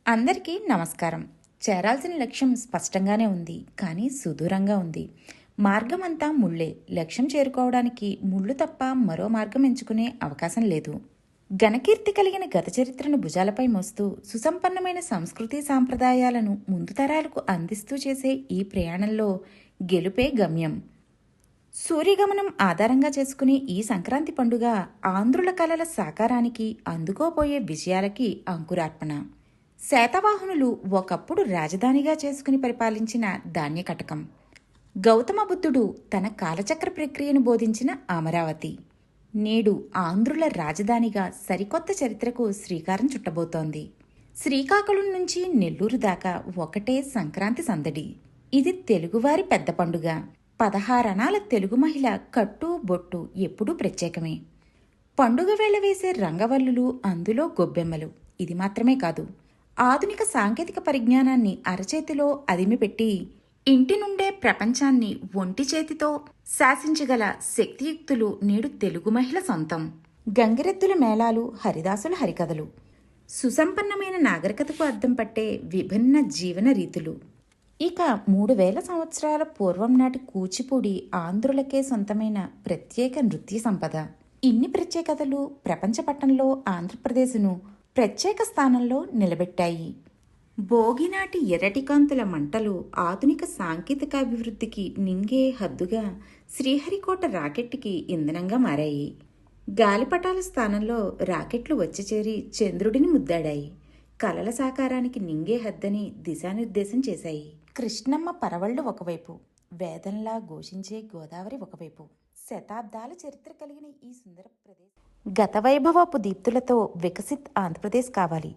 అందరికీ నమస్కారం. చేరాల్సిన లక్ష్యం స్పష్టంగానే ఉంది, కానీ సుదూరంగా ఉంది. మార్గమంతా ముళ్ళే. లక్ష్యం చేరుకోవడానికి ముళ్ళు తప్ప మరో మార్గం ఎంచుకునే అవకాశం లేదు. ఘనకీర్తి కలిగిన గత చరిత్రను భుజాలపై మోస్తూ సుసంపన్నమైన సంస్కృతి సాంప్రదాయాలను ముందు తరాలకు అందిస్తూ చేసే ఈ ప్రయాణంలో గెలుపే గమ్యం. సూర్యగమనం ఆధారంగా చేసుకునే ఈ సంక్రాంతి పండుగ ఆంధ్రుల కలల సాకారానికి, అందుకోబోయే విజయాలకి అంకురార్పణ. శాతవాహనులు ఒకప్పుడు రాజధానిగా చేసుకుని పరిపాలించిన ధాన్యకటకం. గౌతమ బుద్ధుడు తన కాలచక్ర ప్రక్రియను బోధించిన అమరావతి నేడు ఆంధ్రుల రాజధానిగా సరికొత్త చరిత్రకు శ్రీకారం చుట్టబోతోంది. శ్రీకాకుళం నుంచి నెల్లూరు దాకా ఒకటే సంక్రాంతి సందడి. ఇది తెలుగువారి పెద్ద పండుగ. 16 అణాల తెలుగు మహిళ కట్టు బొట్టు ఎప్పుడూ ప్రత్యేకమే. పండుగ వేళ వేసే రంగవల్లులు, అందులో గొబ్బెమ్మలు. ఇది మాత్రమే కాదు, ఆధునిక సాంకేతిక పరిజ్ఞానాన్ని అరచేతిలో అదిమిపెట్టి ఇంటి నుండే ప్రపంచాన్ని ఒంటి చేతితో శాసించగల శక్తియుక్తులు నేడు తెలుగు మహిళ సొంతం. గంగిరెద్దుల మేళాలు, హరిదాసుల హరికథలు, సుసంపన్నమైన నాగరికతకు అద్దం పట్టే విభిన్న జీవన రీతులు. ఇక 3000 సంవత్సరాల పూర్వం నాటి కూచిపూడి ఆంధ్రులకే సొంతమైన ప్రత్యేక నృత్య సంపద. ఇన్ని ప్రత్యేకతలు ప్రపంచ పటంలో ఆంధ్రప్రదేశ్ను ప్రత్యేక స్థానంలో నిలబెట్టాయి. భోగినాటి ఎర్రటికాంతుల మంటలు ఆధునిక సాంకేతికాభివృద్ధికి నింగే హద్దుగా శ్రీహరికోట రాకెట్కి ఇంధనంగా మారాయి. గాలిపటాల స్థానంలో రాకెట్లు వచ్చి చేరి చంద్రుడిని ముద్దాడాయి. కలల సాకారానికి నింగే హద్దని దిశానిర్దేశం చేశాయి. కృష్ణమ్మ పరవళ్లు ఒకవైపు, వేదంలా ఘోషించే గోదావరి ఒకవైపు. శతాబ్దాల చరిత్ర కలిగిన ఈ సుందర ప్రదేశం గత వైభవపు దీప్తులతో వికసిత్ ఆంధ్రప్రదేశ్ కావాలి.